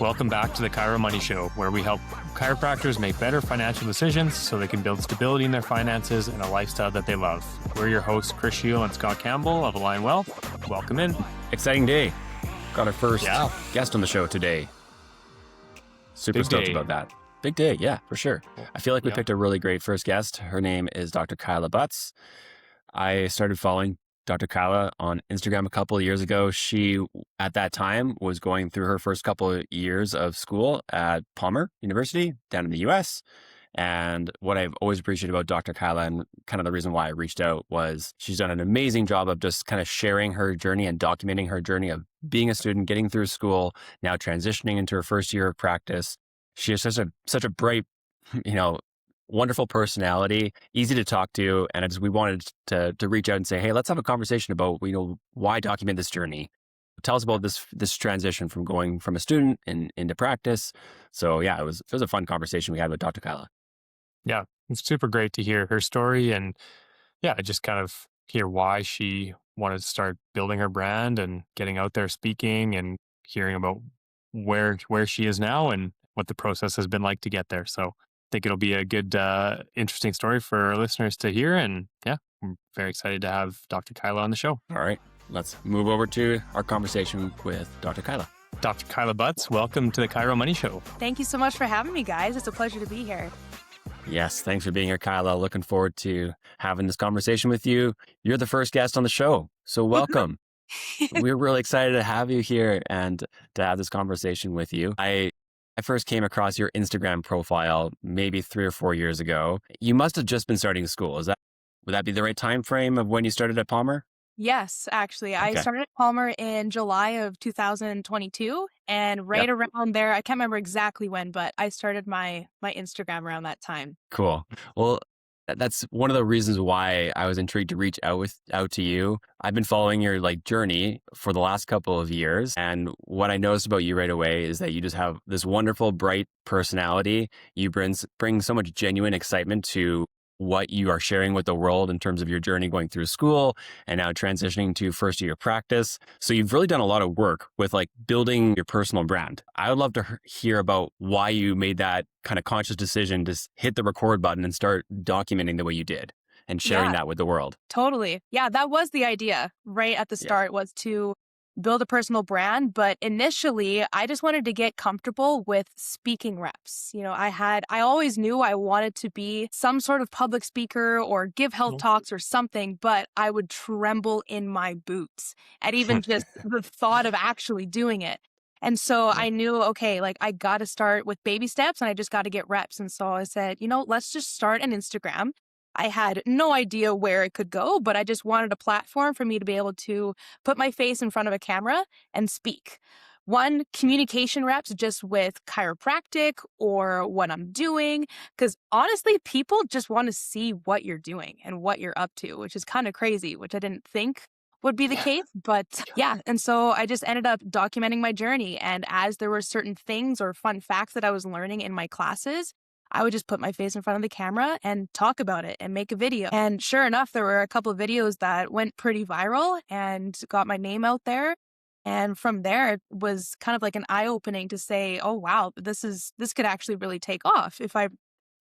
Welcome back to the Kyra Money Show, where we help chiropractors make better financial decisions so they can build stability in their finances and a lifestyle that they love. We're your hosts, Chris Shield and Scott Campbell of Align Wealth. Welcome in. Exciting day. Got our first guest on the show today. Super stoked about that. Big day, yeah, for sure. I feel like we picked a really great first guest. Her name is Dr. Kyla Butz. I started following Dr. Kyla on Instagram a couple of years ago. She, at that time, was going through her first couple of years of school at Palmer University down in the US. And what I've always appreciated about Dr. Kyla, and kind of the reason why I reached out, was she's done an amazing job of just kind of sharing her journey and documenting her journey of being a student, getting through school, now transitioning into her first year of practice. She has such a bright, wonderful personality, easy to talk to. And we wanted to reach out and say, hey, let's have a conversation about, why document this journey? Tell us about this transition from going from a student into practice. So yeah, it was a fun conversation we had with Dr. Kyla. Yeah, it's super great to hear her story and just kind of hear why she wanted to start building her brand and getting out there speaking and hearing about where she is now and what the process has been like to get there. So I think it'll be a good, interesting story for our listeners to hear. And yeah, I'm very excited to have Dr. Kyla on the show. All right, let's move over to our conversation with Dr. Kyla. Dr. Kyla Butz, welcome to the Kyra Money Show. Thank you so much for having me, guys. It's a pleasure to be here. Yes, thanks for being here, Kyla. Looking forward to having this conversation with you. You're the first guest on the show, so welcome. We're really excited to have you here and to have this conversation with you. I first came across your Instagram profile maybe 3 or 4 years ago. You must have just been starting school. Would that be the right time frame of when you started at Palmer? Yes, actually. I started at Palmer in July of 2022. And around there, I can't remember exactly when, but I started my Instagram around that time. Cool. Well, that's one of the reasons why I was intrigued to reach out to you. I've been following your journey for the last couple of years. And what I noticed about you right away is that you just have this wonderful, bright personality. You bring so much genuine excitement to what you are sharing with the world in terms of your journey going through school and now transitioning to first year practice. So you've really done a lot of work with building your personal brand. I would love to hear about why you made that kind of conscious decision to hit the record button and start documenting the way you did and sharing that with the world. Totally. Yeah, that was the idea right at the start, was to build a personal brand. But initially, I just wanted to get comfortable with speaking reps. I always knew I wanted to be some sort of public speaker or give health talks or something, but I would tremble in my boots at even just the thought of actually doing it. And so I knew, okay, I got to start with baby steps and I just got to get reps. And so I said, let's just start an Instagram. I had no idea where it could go, but I just wanted a platform for me to be able to put my face in front of a camera and speak. One, communication reps just with chiropractic or what I'm doing, because honestly, people just want to see what you're doing and what you're up to, which is kind of crazy, which I didn't think would be the case. But and so I just ended up documenting my journey. And as there were certain things or fun facts that I was learning in my classes, I would just put my face in front of the camera and talk about it and make a video. And sure enough, there were a couple of videos that went pretty viral and got my name out there. And from there, it was kind of like an eye-opening to say, oh, wow, this could actually really take off if I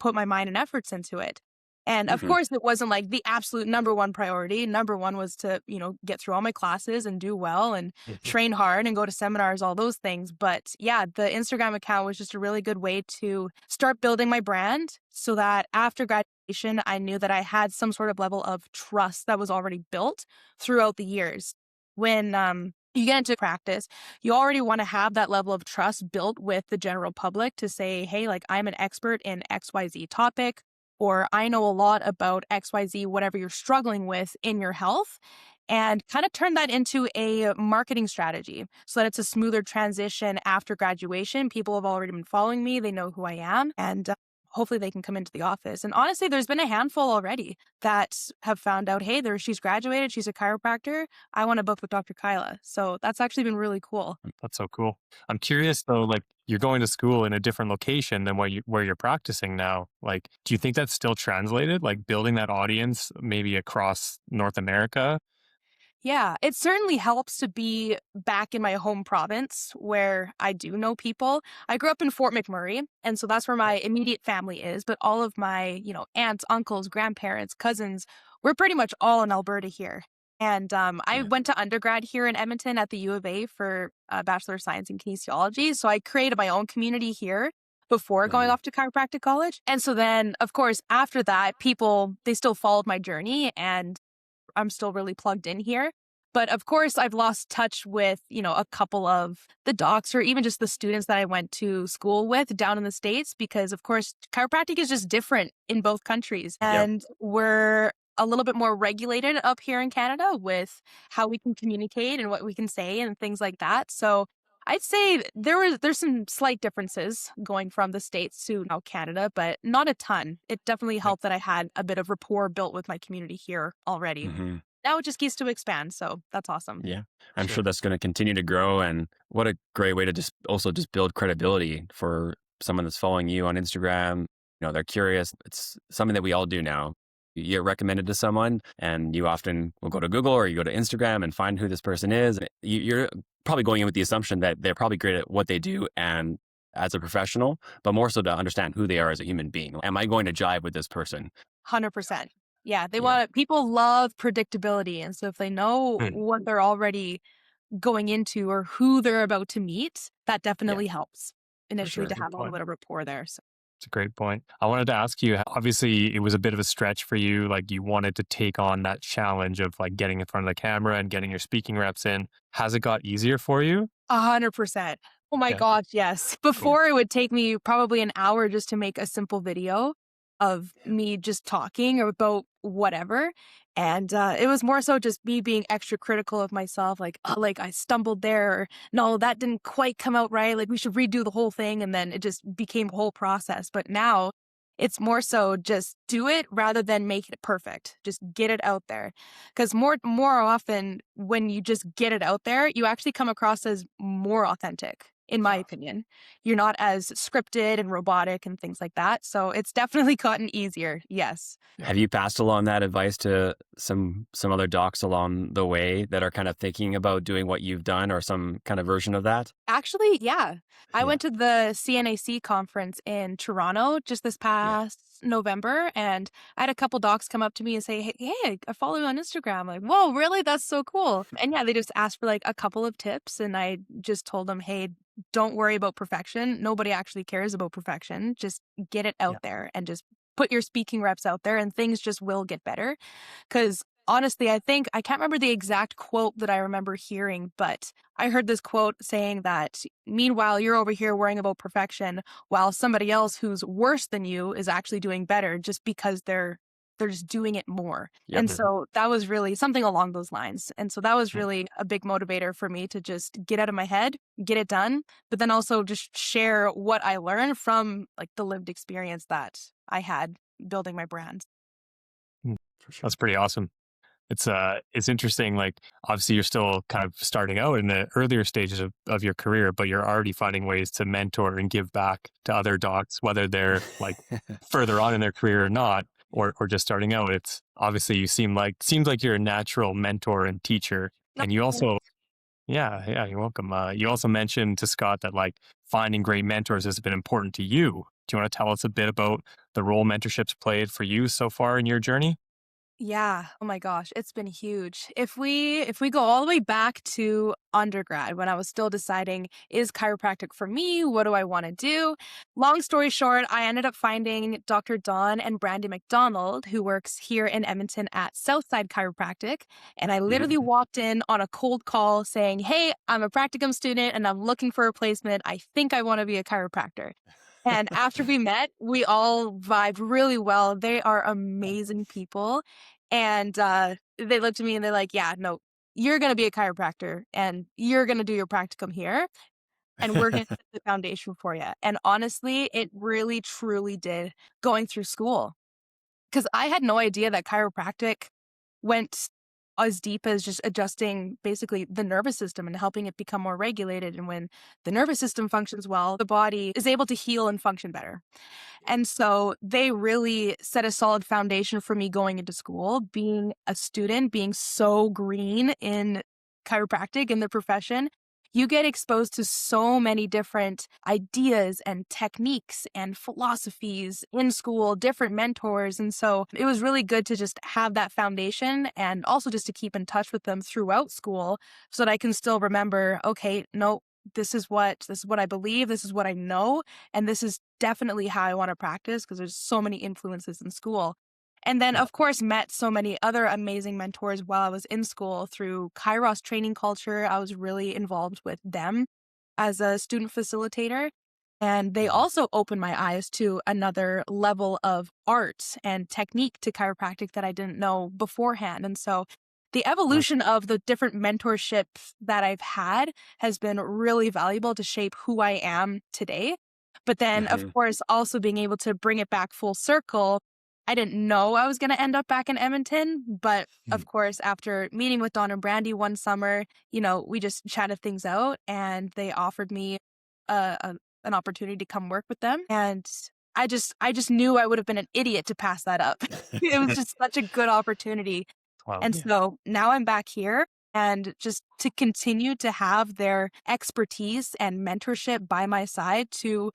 put my mind and efforts into it. And of course, it wasn't the absolute number one priority. Number one was to, get through all my classes and do well and train hard and go to seminars, all those things. But yeah, the Instagram account was just a really good way to start building my brand so that after graduation, I knew that I had some sort of level of trust that was already built throughout the years. When you get into practice, you already want to have that level of trust built with the general public to say, hey, I'm an expert in XYZ topic, or I know a lot about XYZ, whatever you're struggling with in your health, and kind of turn that into a marketing strategy so that it's a smoother transition after graduation. People have already been following me. They know who I am, and hopefully they can come into the office. And honestly, there's been a handful already that have found out, hey, she's graduated, she's a chiropractor, I want to book with Dr. Kyla. So that's actually been really cool. That's so cool. I'm curious though, you're going to school in a different location than where you're practicing now. Do you think that's still translated? Building that audience maybe across North America? Yeah, it certainly helps to be back in my home province where I do know people. I grew up in Fort McMurray, and so that's where my immediate family is. But all of my, aunts, uncles, grandparents, cousins, we're pretty much all in Alberta here. And I Yeah. went to undergrad here in Edmonton at the U of A for a Bachelor of Science in Kinesiology. So I created my own community here before going off to chiropractic college. And so then, of course, after that, people, they still followed my journey, and I'm still really plugged in here. But of course, I've lost touch with, a couple of the docs or even just the students that I went to school with down in the States, because of course, chiropractic is just different in both countries. And we're a little bit more regulated up here in Canada with how we can communicate and what we can say and things like that. So I'd say there's some slight differences going from the States to now Canada, but not a ton. It definitely helped that I had a bit of rapport built with my community here already. Mm-hmm. Now it just needs to expand, so that's awesome. Yeah. I'm sure that's going to continue to grow. And what a great way to just build credibility for someone that's following you on Instagram. They're curious. It's something that we all do now. You get recommended to someone and you often will go to Google or you go to Instagram and find who this person is. You're probably going in with the assumption that they're probably great at what they do and as a professional, but more so to understand who they are as a human being. Am I going to jive with this person? 100%. Yeah, people love predictability. And so if they know what they're already going into or who they're about to meet, that definitely helps initially to have a little bit of rapport there. So. It's a great point. I wanted to ask you, obviously it was a bit of a stretch for you. Like you wanted to take on that challenge of like getting in front of the camera and getting your speaking reps in. Has it got easier for you? 100%. Oh my gosh, yes. Before it would take me probably an hour just to make a simple video of me just talking about whatever. And it was more so just me being extra critical of myself. Like, like I stumbled there. Or, no, that didn't quite come out right. Like we should redo the whole thing. And then it just became a whole process. But now it's more so just do it rather than make it perfect. Just get it out there. Because more often when you just get it out there, you actually come across as more authentic. In my opinion, you're not as scripted and robotic and things like that. So it's definitely gotten easier. Yes. Have you passed along that advice to some other docs along the way that are kind of thinking about doing what you've done or some kind of version of that? Actually, yeah. I went to the CNAC conference in Toronto just this past November, and I had a couple docs come up to me and say, hey, I follow you on Instagram. I'm like, whoa, really? That's so cool. And yeah, they just asked for like a couple of tips, and I just told them, hey, don't worry about perfection. Nobody actually cares about perfection. Just get it out there and just put your speaking reps out there and things just will get better. Because honestly, I can't remember the exact quote that I remember hearing, but I heard this quote saying that meanwhile, you're over here worrying about perfection while somebody else who's worse than you is actually doing better just because they're just doing it more. And so that was really something along those lines. And so that was really a big motivator for me to just get out of my head, get it done, but then also just share what I learned from like the lived experience that I had building my brand. That's pretty awesome. It's interesting. Like obviously you're still kind of starting out in the earlier stages of your career, but you're already finding ways to mentor and give back to other docs, whether they're like further on in their career or not. Or just starting out. It's obviously seems like you're a natural mentor and teacher. And you also, you're welcome. You also mentioned to Scott that like finding great mentors has been important to you. Do you want to tell us a bit about the role mentorship's played for you so far in your journey? Yeah. Oh my gosh, it's been huge. If we go all the way back to undergrad when I was still deciding, is chiropractic for me? What do I want to do? Long story short, I ended up finding Dr. Dawn and Brandy McDonald, who works here in Edmonton at Southside Chiropractic. And I literally walked in on a cold call saying, hey, I'm a practicum student and I'm looking for a placement. I think I want to be a chiropractor. And after we met, we all vibed really well. They are amazing people. And they looked at me and they're like, yeah, no, you're going to be a chiropractor and you're going to do your practicum here. And we're going to set the foundation for you. And honestly, it really, truly did going through school. Because I had no idea that chiropractic went as deep as just adjusting basically the nervous system and helping it become more regulated. And when the nervous system functions well, the body is able to heal and function better. And so they really set a solid foundation for me going into school, being a student, being so green in chiropractic in the profession. You get exposed to so many different ideas and techniques and philosophies in school, different mentors. And so it was really good to just have that foundation and also just to keep in touch with them throughout school so that I can still remember, okay, no, this is what I believe, this is what I know, and this is definitely how I want to practice because there's so many influences in school. And then, of course, met so many other amazing mentors while I was in school through Kairos training culture. I was really involved with them as a student facilitator. And they also opened my eyes to another level of art and technique to chiropractic that I didn't know beforehand. And so the evolution of the different mentorships that I've had has been really valuable to shape who I am today. But then, of course, also being able to bring it back full circle. I didn't know I was going to end up back in Edmonton, but of course, after meeting with Don and Brandy one summer, we just chatted things out and they offered me an opportunity to come work with them. And I just knew I would have been an idiot to pass that up. It was just such a good opportunity. Wow. And so now I'm back here and just to continue to have their expertise and mentorship by my side to,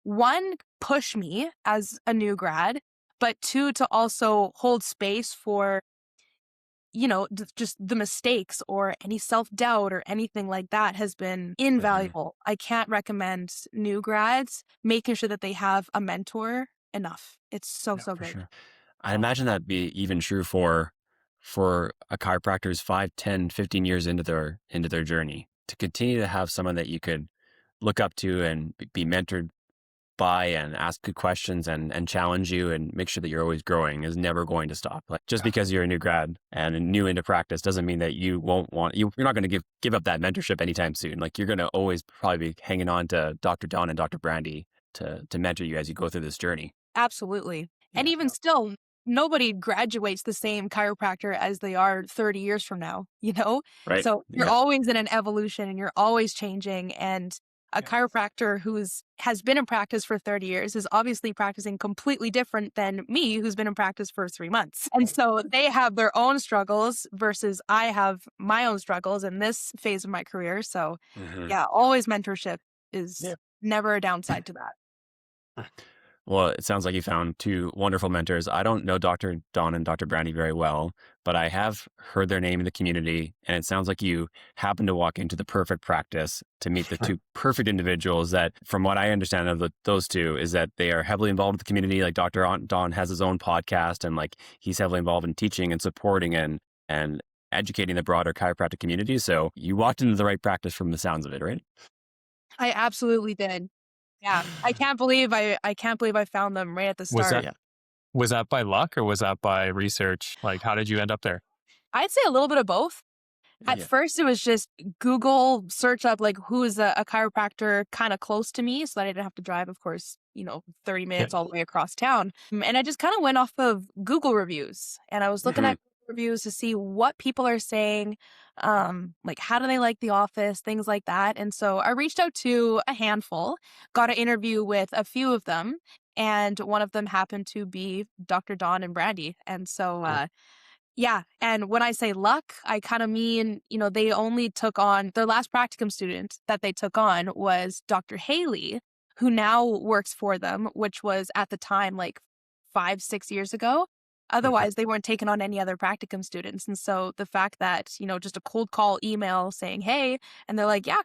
one, push me as a new grad, but two, to also hold space for, just the mistakes or any self-doubt or anything like that has been invaluable. I can't recommend new grads making sure that they have a mentor enough. It's so good. Sure. I imagine that'd be even true for a chiropractor's 5, 10, 15 years into their journey, to continue to have someone that you could look up to and be mentored by and ask good questions and challenge you and make sure that you're always growing is never going to stop. Like just because you're a new grad and new into practice doesn't mean that you're not going to give up that mentorship anytime soon. Like you're going to always probably be hanging on to Dr. Don and Dr. Brandy to mentor you as you go through this journey. Absolutely. Yeah. And even still, nobody graduates the same chiropractor as they are 30 years from now, Right. So you're always in an evolution and you're always changing. And a chiropractor has been in practice for 30 years is obviously practicing completely different than me, who's been in practice for 3 months. And so they have their own struggles versus I have my own struggles in this phase of my career. So always mentorship is never a downside to that. Well, it sounds like you found two wonderful mentors. I don't know Dr. Don and Dr. Brandy very well, but I have heard their name in the community. And it sounds like you happened to walk into the perfect practice to meet the two perfect individuals that, from what I understand of those two, is that they are heavily involved with the community. Like Dr. Don has his own podcast and like he's heavily involved in teaching and supporting and educating the broader chiropractic community. So you walked into the right practice from the sounds of it, right? I absolutely did. Yeah, I can't believe I found them right at the start. Was that by luck or was that by research? Like, how did you end up there? I'd say a little bit of both. At first, it was just Google search up like who is a chiropractor kind of close to me, so that I didn't have to drive, of course, 30 minutes all the way across town. And I just kind of went off of Google reviews, and I was looking at reviews to see what people are saying, like how do they like the office, things like that. And so I reached out to a handful, got an interview with a few of them, and one of them happened to be Dr. Don and Brandy. And so, and when I say luck, I kind of mean, they only took on, their last practicum student that they took on was Dr. Haley, who now works for them, which was at the time like 5-6 years ago. Otherwise, they weren't taking on any other practicum students. And so the fact that, just a cold call email saying, hey, and they're like, yeah,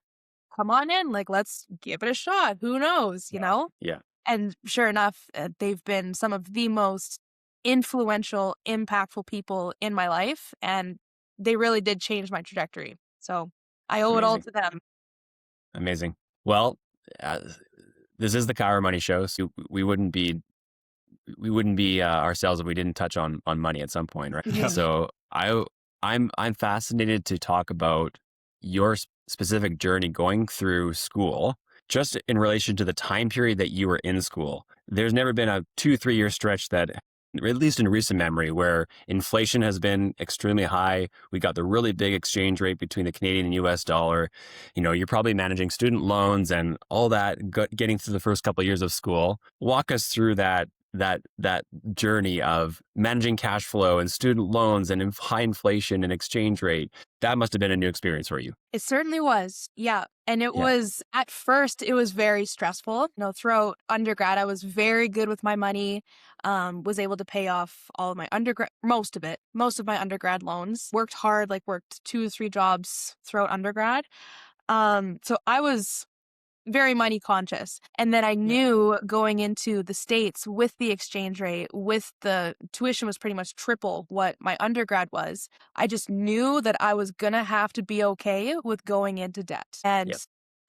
come on in, like, let's give it a shot. Who knows, Yeah. And sure enough, they've been some of the most influential, impactful people in my life. And they really did change my trajectory. So I owe it all to them. Amazing. Well, this is the Chiro Money Show. So we wouldn't be ourselves if we didn't touch on money at some point, right? Yeah. So I'm fascinated to talk about your specific journey going through school, just in relation to the time period that you were in school. There's never been a 2-3 year stretch that at least in recent memory, where inflation has been extremely high. We got the really big exchange rate between the Canadian and US dollar. You're probably managing student loans and all that, getting through the first couple of years of school. Walk us through that journey of managing cash flow and student loans and high inflation and exchange rate. That must have been a new experience for you. It certainly was. Yeah. And it was, at first, it was very stressful. Throughout undergrad, I was very good with my money, was able to pay off all of my most of my undergrad loans, worked hard, worked 2 or 3 jobs throughout undergrad. So I was very money conscious. And then I knew going into the States with the exchange rate, with the tuition was pretty much triple what my undergrad was. I just knew that I was going to have to be okay with going into debt. And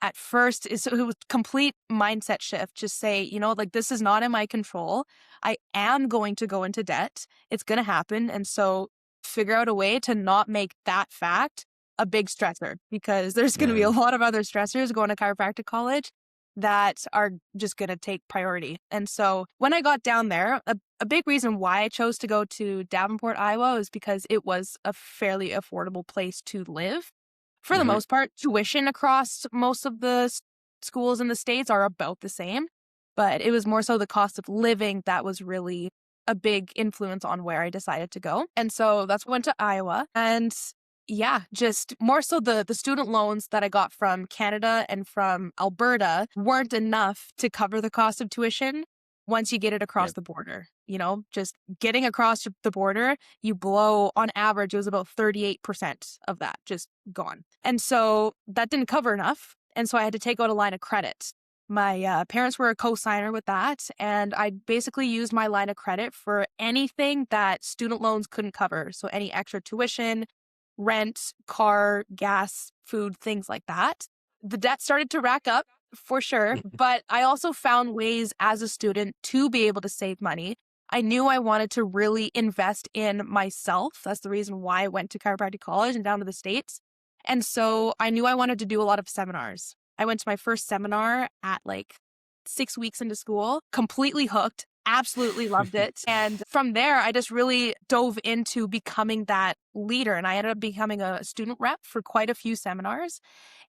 at first, it was complete mindset shift. Just say, this is not in my control. I am going to go into debt. It's going to happen. And so figure out a way to not make that fact a big stressor, because there's going to be a lot of other stressors going to chiropractic college that are just going to take priority. And so when I got down there, a big reason why I chose to go to Davenport, Iowa is because it was a fairly affordable place to live. For the most part, tuition across most of the schools in the States are about the same, but it was more so the cost of living that was really a big influence on where I decided to go. And so that's when I went to Iowa. And just more so the student loans that I got from Canada and from Alberta weren't enough to cover the cost of tuition once you get it across the border. Just getting across the border, you blow, on average, it was about 38% of that just gone. And so that didn't cover enough. And so I had to take out a line of credit. My parents were a co-signer with that, and I basically used my line of credit for anything that student loans couldn't cover. So any extra tuition, rent, car, gas, food, things like that. The debt started to rack up for sure, but I also found ways as a student to be able to save money. I knew I wanted to really invest in myself. That's the reason why I went to chiropractic college and down to the States. And so I knew I wanted to do a lot of seminars. I went to my first seminar at 6 weeks into school, completely hooked. Absolutely loved it. And from there, I just really dove into becoming that leader. And I ended up becoming a student rep for quite a few seminars.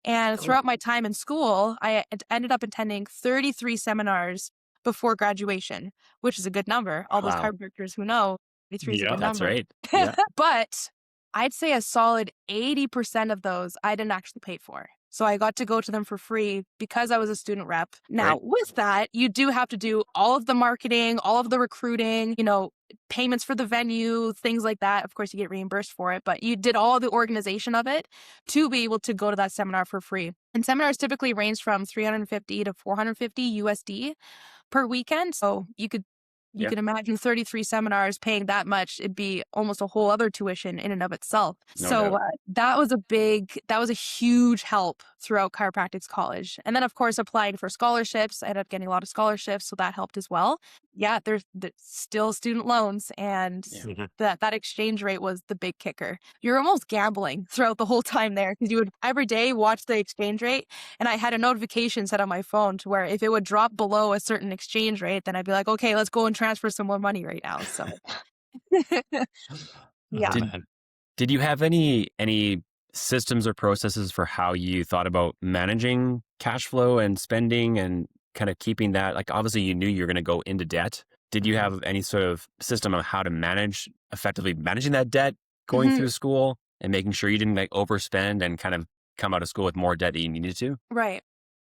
And throughout my time in school, I ended up attending 33 seminars before graduation, which is a good number. All those chiropractors who know, 33 is a good number. That's right. Yeah. But I'd say a solid 80% of those I didn't actually pay for. So I got to go to them for free because I was a student rep. Now, with that, you do have to do all of the marketing, all of the recruiting, payments for the venue, things like that. Of course, you get reimbursed for it, but you did all the organization of it to be able to go to that seminar for free. And seminars typically range from $350 to $450 USD per weekend. So you could imagine 33 seminars paying that much. It'd be almost a whole other tuition in and of itself. That was a huge help throughout chiropractic college. And then, of course, applying for scholarships. I ended up getting a lot of scholarships, so that helped as well. Yeah, there's still student loans, and that exchange rate was the big kicker. You're almost gambling throughout the whole time there, because you would every day watch the exchange rate, and I had a notification set on my phone to where if it would drop below a certain exchange rate, then I'd be like, okay, let's go and transfer some more money right now. So Did you have any systems or processes for how you thought about managing cash flow and spending and kind of keeping that? Obviously you knew you were going to go into debt. Did you have any sort of system of how to effectively managing that debt going through school and making sure you didn't overspend and kind of come out of school with more debt that you needed to? Right.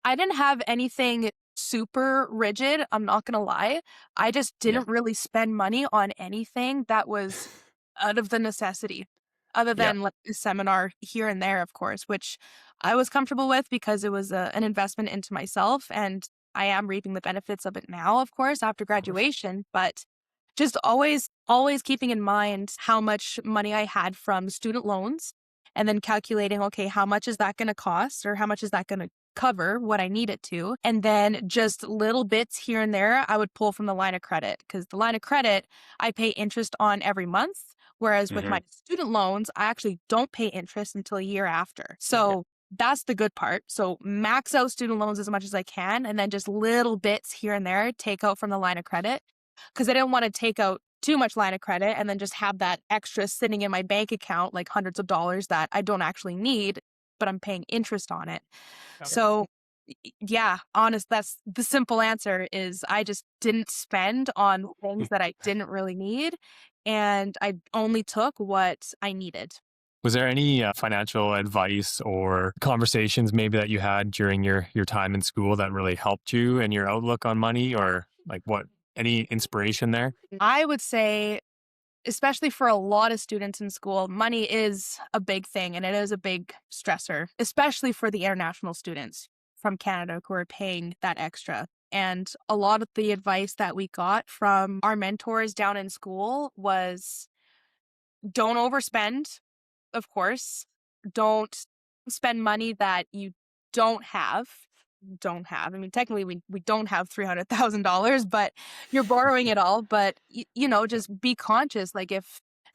I didn't have anything super rigid. I'm not going to lie. I just didn't really spend money on anything that was out of the necessity, other than a seminar here and there, of course, which I was comfortable with because it was an investment into myself. And I am reaping the benefits of it now, of course, after graduation. But just always keeping in mind how much money I had from student loans, and then calculating, okay, how much is that going to cost, or how much is that going to cover what I need it to? And then just little bits here and there I would pull from the line of credit, because the line of credit I pay interest on every month. Whereas with my student loans, I actually don't pay interest until a year after. So that's the good part. So max out student loans as much as I can, and then just little bits here and there take out from the line of credit, because I didn't want to take out too much line of credit and then just have that extra sitting in my bank account, like hundreds of dollars that I don't actually need, but I'm paying interest on it. So yeah, honest, that's the simple answer is I just didn't spend on things that I didn't really need. And I only took what I needed. Was there any financial advice or conversations maybe that you had during your time in school that really helped you and your outlook on money, or like what, any inspiration there? I would say, especially for a lot of students in school, money is a big thing and it is a big stressor, especially for the international students from Canada who are paying that extra. And a lot of the advice that we got from our mentors down in school was don't overspend, of course. Don't spend money that you don't have. I mean, technically, we don't have $300,000, but you're borrowing it all. But, just be conscious. Like and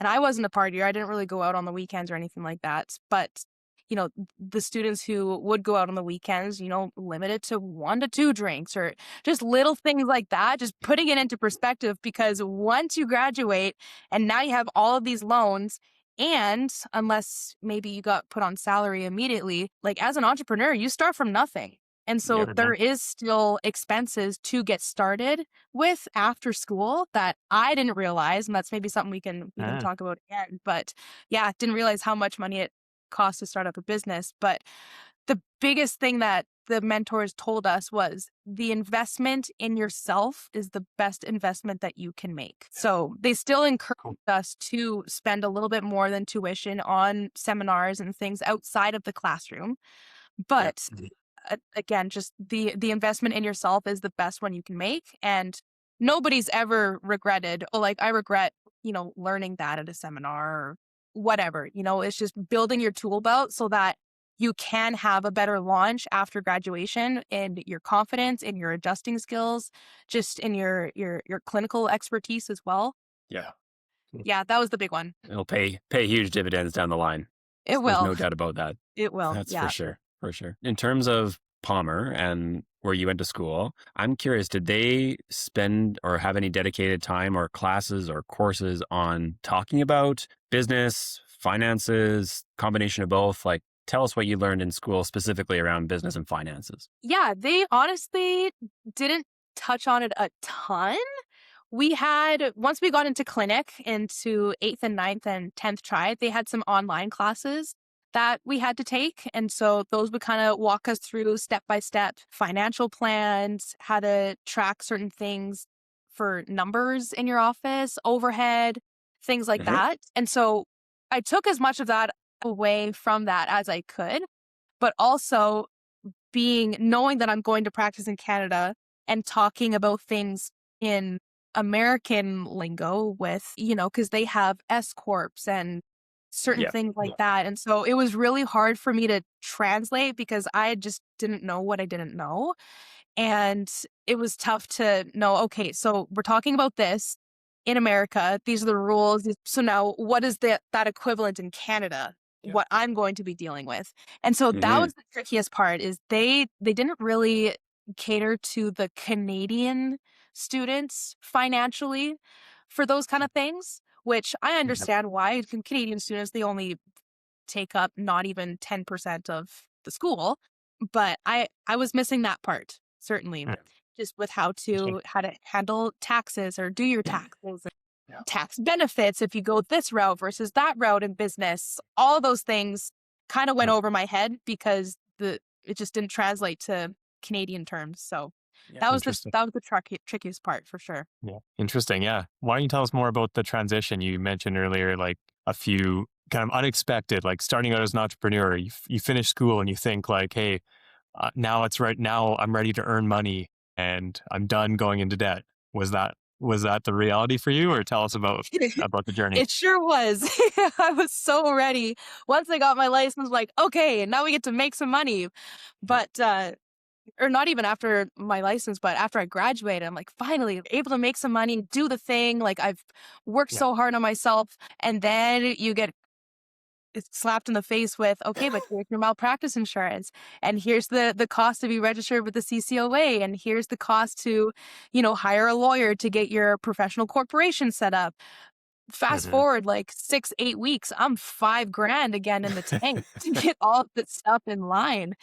I wasn't a partier, I didn't really go out on the weekends or anything like that. But, the students who would go out on the weekends, limit it to 1 to 2 drinks or just little things like that, just putting it into perspective because once you graduate and now you have all of these loans, and unless maybe you got put on salary immediately, like as an entrepreneur, you start from nothing. And so there is still expenses to get started with after school that I didn't realize. And that's maybe something we can talk about again. But yeah, didn't realize how much money it costs to start up a business. But the biggest thing that the mentors told us was the investment in yourself is the best investment that you can make. So they still encourage us to spend a little bit more than tuition on seminars and things outside of the classroom. But again, just the investment in yourself is the best one you can make. And nobody's ever regretted, oh, like I regret, learning that at a seminar or whatever. It's just building your tool belt so that you can have a better launch after graduation in your confidence, in your adjusting skills, just in your clinical expertise as well. Yeah. Yeah, that was the big one. It'll pay huge dividends down the line. It will. There's no doubt about that. It will. That's for sure. For sure. In terms of Palmer and where you went to school, I'm curious, did they spend or have any dedicated time or classes or courses on talking about business, finances, combination of both? Like, tell us what you learned in school specifically around business and finances. Yeah, they honestly didn't touch on it a ton. We had, once we got into clinic, into 8th and 9th and 10th tri, they had some online classes that we had to take. And so those would kind of walk us through step-by-step financial plans, how to track certain things for numbers in your office, overhead, things like that. And so I took as much of that away from that as I could, but also knowing that I'm going to practice in Canada and talking about things in American lingo with, because they have S corps and certain things like that. And so it was really hard for me to translate because I just didn't know what I didn't know. And it was tough to know, okay, so we're talking about this in America. These are the rules. So now what is that equivalent in Canada? What I'm going to be dealing with. And so that was the trickiest part is they didn't really cater to the Canadian students financially for those kind of things, which I understand why. Canadian students, they only take up not even 10% of the school, but I was missing that part, certainly, just with how to handle taxes or do your taxes. Tax benefits if you go this route versus that route in business. All those things kind of went over my head because it just didn't translate to Canadian terms. So that was the trickiest part for sure. Yeah, interesting. Yeah, why don't you tell us more about the transition you mentioned earlier? Like a few kind of unexpected, like starting out as an entrepreneur. You finish school and you think like, hey, now I'm ready to earn money and I'm done going into debt. Was that the reality for you, or tell us about the journey? It sure was. I was so ready. Once I got my license, like, okay, now we get to make some money. But, or not even after my license, but after I graduated, I'm like, finally able to make some money, do the thing. Like I've worked so hard on myself. And then you get it's slapped in the face with, okay, but here's your malpractice insurance, and here's the cost to be registered with the CCOA, and here's the cost to, hire a lawyer to get your professional corporation set up. Fast forward like 6-8 weeks, I'm $5,000 again in the tank to get all of this stuff in line.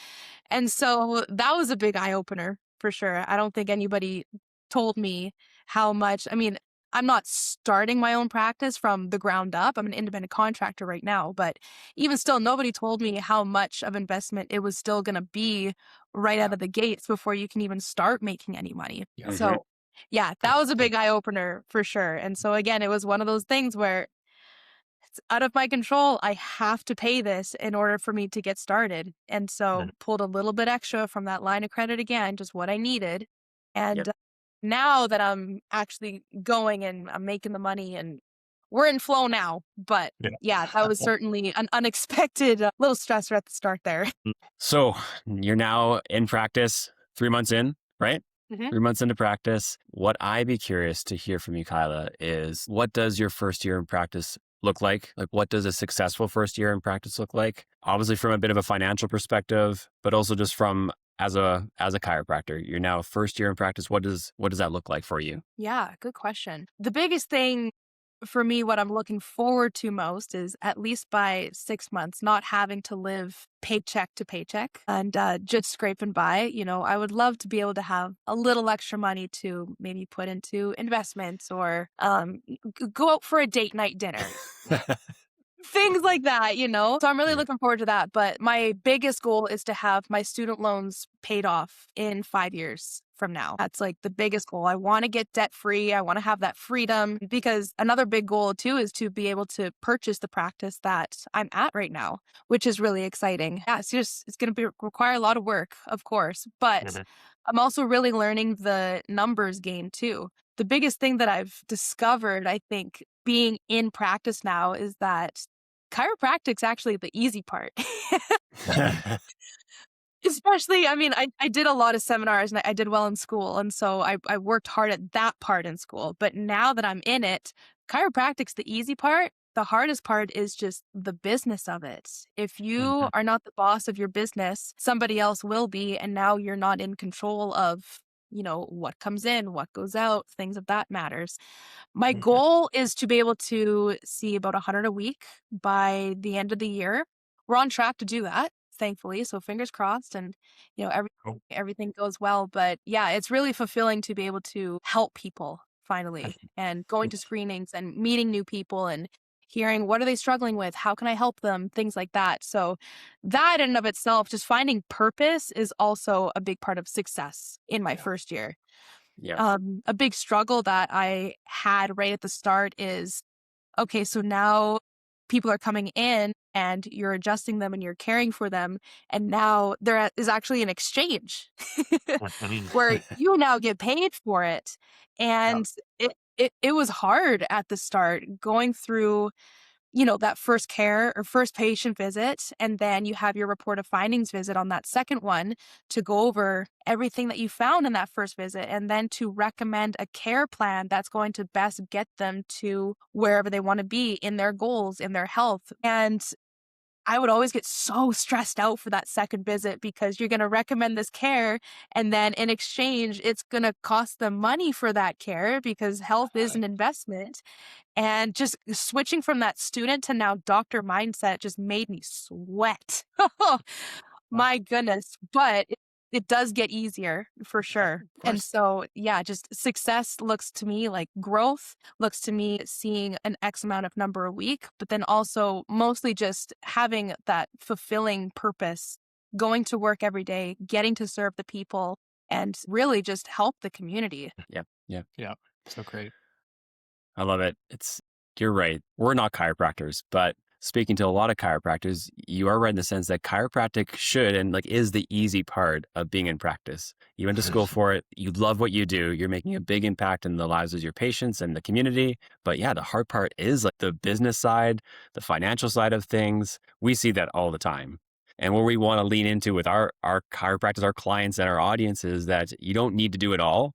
And so that was a big eye opener for sure. I don't think anybody told me how much. I mean, I'm not starting my own practice from the ground up. I'm an independent contractor right now, but even still, nobody told me how much of investment it was still going to be right out of the gates before you can even start making any money. So, yeah, that was a big eye opener for sure. And so, again, it was one of those things where it's out of my control. I have to pay this in order for me to get started. And so pulled a little bit extra from that line of credit again, just what I needed. And now that I'm actually going and I'm making the money and we're in flow now. But yeah, that was certainly an unexpected little stressor at the start there. So you're now in practice 3 months in, right? 3 months into practice. What I'd be curious to hear from you, Kyla, is what does your first year in practice look like? Like, what does a successful first year in practice look like? Obviously from a bit of a financial perspective, but also just from as a chiropractor. You're now first year in practice. What does that look like for you? Yeah, good question. The biggest thing for me, what I'm looking forward to most is at least by 6 months, not having to live paycheck to paycheck and just scraping by. I would love to be able to have a little extra money to maybe put into investments or go out for a date night dinner. Things like that, So I'm really looking forward to that. But my biggest goal is to have my student loans paid off in 5 years from now. That's like the biggest goal. I want to get debt free. I want to have that freedom because another big goal too is to be able to purchase the practice that I'm at right now, which is really exciting. Yeah, it's going to require a lot of work, of course, but I'm also really learning the numbers game too. The biggest thing that I've discovered, I think, being in practice now is that chiropractic's actually the easy part. Especially, I mean, I did a lot of seminars and I did well in school. And so I worked hard at that part in school. But now that I'm in it, chiropractic's the easy part. The hardest part is just the business of it. If you are not the boss of your business, somebody else will be. And now you're not in control of, what comes in, what goes out, things of that matters. My goal is to be able to see about 100 a week by the end of the year. We're on track to do that, thankfully. So fingers crossed and, everything goes well. But yeah, it's really fulfilling to be able to help people finally and going to screenings and meeting new people and hearing what are they struggling with? How can I help them? Things like that. So that in and of itself, just finding purpose is also a big part of success in my first year. Yeah. A big struggle that I had right at the start is, okay, so now people are coming in and you're adjusting them and you're caring for them. And now there is actually an exchange where you now get paid for it. And it was hard at the start going through that first care or first patient visit. And then you have your report of findings visit on that second one to go over everything that you found in that first visit. And then to recommend a care plan that's going to best get them to wherever they want to be in their goals, in their health. And I would always get so stressed out for that second visit because you're going to recommend this care. And then in exchange, it's going to cost them money for that care because health is an investment. And just switching from that student to now doctor mindset just made me sweat. My goodness. But it does get easier for sure. And so, yeah, just success looks to me like growth, looks to me seeing an X amount of number a week, but then also mostly just having that fulfilling purpose, going to work every day, getting to serve the people and really just help the community. Yeah. So great. I love it. You're right. We're not chiropractors, but speaking to a lot of chiropractors, you are right in the sense that chiropractic should and is the easy part of being in practice. You went to school for it. You love what you do. You're making a big impact in the lives of your patients and the community. But yeah, the hard part is the business side, the financial side of things. We see that all the time. And what we want to lean into with our chiropractors, our clients and our audience is that you don't need to do it all.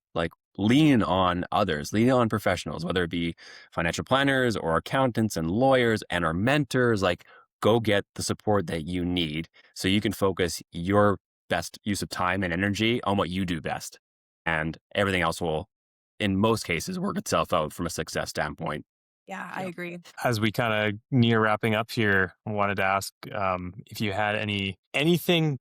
Lean on others, lean on professionals, whether it be financial planners or accountants and lawyers and our mentors. go get the support that you need so you can focus your best use of time and energy on what you do best. And everything else will, in most cases, work itself out from a success standpoint. Yeah, I agree. As we kind of near wrapping up here, I wanted to ask if you had anything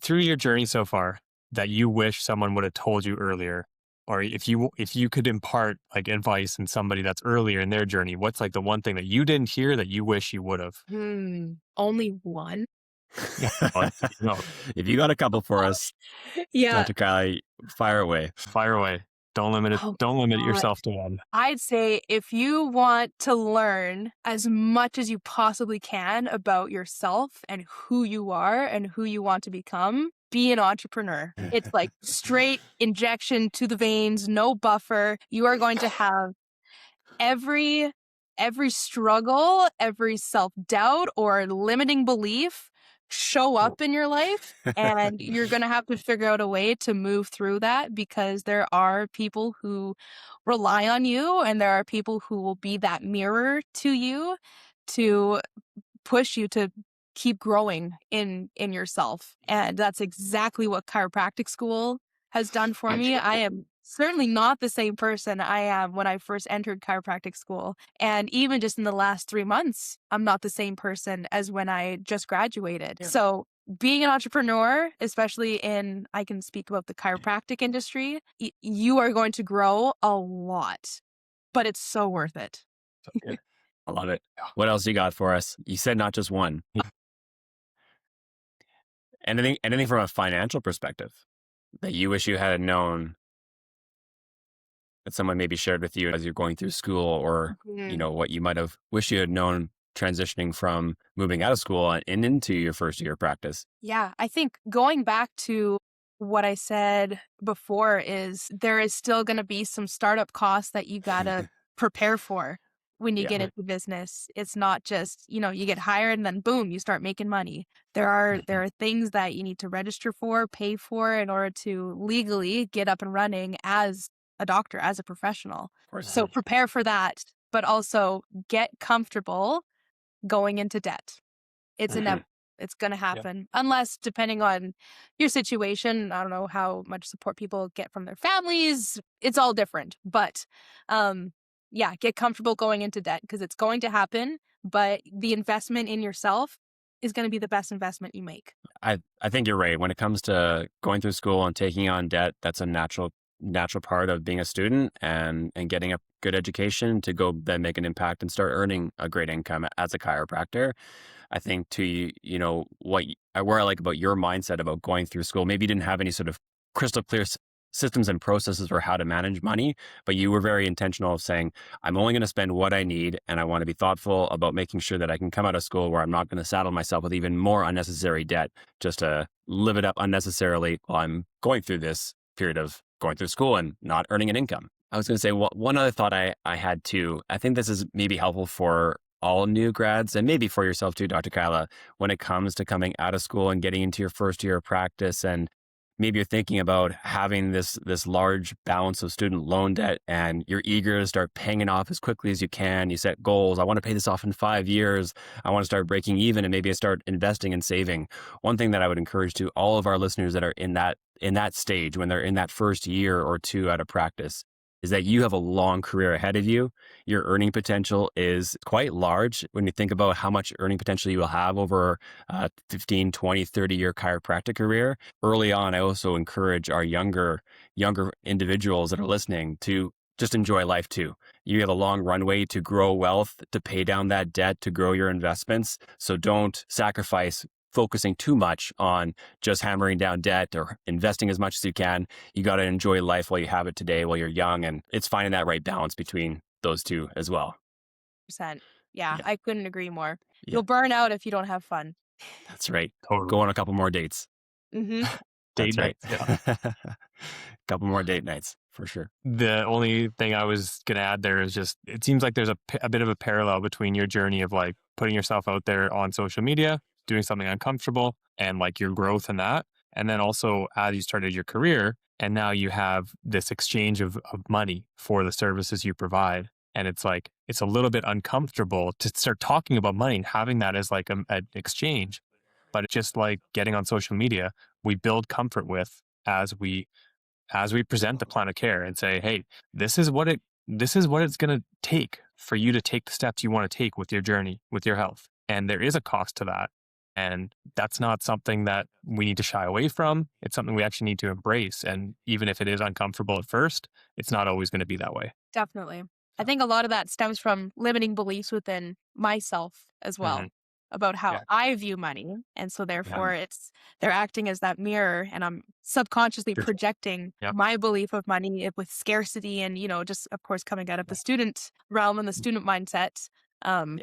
through your journey so far that you wish someone would have told you earlier, or if you could impart like advice in somebody that's earlier in their journey, what's like the one thing that you didn't hear that you wish you would have? Only one. No. If you got a couple for us, Yeah. Dr. Kyla, fire away. Fire away. Don't limit it. Don't limit yourself to one. I'd say if you want to learn as much as you possibly can about yourself and who you are and who you want to become, be an entrepreneur. It's like straight injection to the veins, no buffer. You are going to have every struggle, every self-doubt or limiting belief show up in your life, and you're going to have to figure out a way to move through that, because there are people who rely on you and there are people who will be that mirror to you to push you to keep growing in yourself. And that's exactly what chiropractic school has done for me. I am certainly not the same person I am when I first entered chiropractic school. And even just in the last 3 months, I'm not the same person as when I just graduated. Yeah. So being an entrepreneur, especially I can speak about the chiropractic industry, you are going to grow a lot, but it's so worth it. I love it. What else you got for us? You said not just one. Anything from a financial perspective that you wish you had known, that someone maybe shared with you as you're going through school, or what you might have wished you had known transitioning from moving out of school and into your first year of practice? Yeah, I think going back to what I said before is there is still going to be some startup costs that you got to prepare for when you get into business. It's not just, you get hired and then boom, you start making money. There are things that you need to register for, pay for in order to legally get up and running as a doctor, as a professional. So prepare for that, but also get comfortable going into debt. It's inevitable. It's going to happen unless, depending on your situation, I don't know how much support people get from their families. It's all different, but get comfortable going into debt, because it's going to happen, but the investment in yourself is going to be the best investment you make. I think you're right. When it comes to going through school and taking on debt, that's a natural part of being a student and getting a good education to go then make an impact and start earning a great income as a chiropractor. I think where I like about your mindset about going through school, maybe you didn't have any sort of crystal clear systems and processes for how to manage money, but you were very intentional of saying, I'm only going to spend what I need, and I want to be thoughtful about making sure that I can come out of school where I'm not going to saddle myself with even more unnecessary debt just to live it up unnecessarily while I'm going through this period of going through school and not earning an income. I was going to say, one other thought I had too, I think this is maybe helpful for all new grads and maybe for yourself too, Dr. Kyla, when it comes to coming out of school and getting into your first year of practice, and maybe you're thinking about having this large balance of student loan debt and you're eager to start paying it off as quickly as you can. You set goals. I want to pay this off in 5 years. I want to start breaking even, and maybe I start investing and saving. One thing that I would encourage to all of our listeners that are in that stage, when they're in that first year or two out of practice, is that you have a long career ahead of you. Your earning potential is quite large when you think about how much earning potential you will have over a 15, 20, 30-year chiropractic career. Early on, I also encourage our younger individuals that are listening to just enjoy life too. You have a long runway to grow wealth, to pay down that debt, to grow your investments. So don't sacrifice focusing too much on just hammering down debt or investing as much as you can. You got to enjoy life while you have it today, while you're young. And it's finding that right balance between those two as well. Yeah, I couldn't agree more. Yeah. You'll burn out if you don't have fun. That's right. Totally. Go on a couple more dates. Date nights. Yeah. Couple more date nights for sure. The only thing I was going to add there is just, it seems like there's a bit of a parallel between your journey of like putting yourself out there on social media, doing something uncomfortable, and like your growth in that. And then also as you started your career, and now you have this exchange of money for the services you provide. And it's like, it's a little bit uncomfortable to start talking about money and having that as like an exchange. But it's just like getting on social media, we build comfort with as we present the plan of care and say, hey, this is what it's going to take for you to take the steps you want to take with your journey, with your health. And there is a cost to that. And that's not something that we need to shy away from. It's something we actually need to embrace. And even if it is uncomfortable at first, it's not always going to be that way. Definitely. I think a lot of that stems from limiting beliefs within myself as well. Mm-hmm. About how I view money. And so therefore they're acting as that mirror, and I'm subconsciously projecting my belief of money with scarcity and, just of course coming out of the student realm and the student mindset. And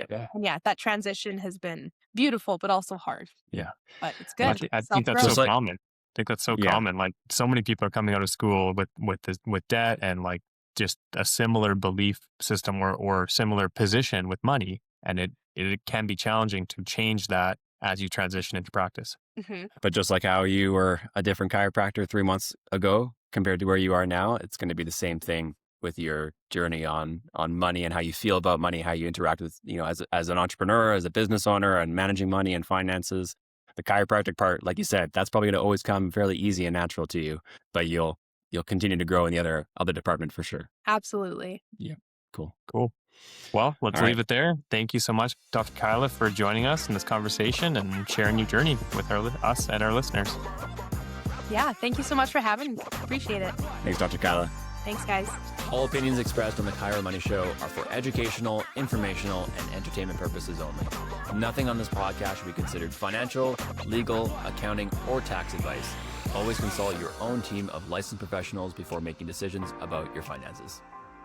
that transition has been beautiful, but also hard. Yeah. But it's good. I think that's so common. I think that's so common. Like so many people are coming out of school with debt and like just a similar belief system or similar position with money. And it can be challenging to change that as you transition into practice. Mm-hmm. But just like how you were a different chiropractor 3 months ago compared to where you are now, it's going to be the same thing with your journey on money and how you feel about money, how you interact with, as an entrepreneur, as a business owner, and managing money and finances. The chiropractic part, like you said, that's probably going to always come fairly easy and natural to you, but you'll continue to grow in the other department for sure. Absolutely. Yeah. Cool. Well, let's leave it there. Thank you so much, Dr. Kyla, for joining us in this conversation and sharing your journey with us and our listeners. Yeah, thank you so much for having me. Appreciate it. Thanks, Dr. Kyla. Thanks, guys. All opinions expressed on the Kyla Money Show are for educational, informational, and entertainment purposes only. Nothing on this podcast should be considered financial, legal, accounting, or tax advice. Always consult your own team of licensed professionals before making decisions about your finances.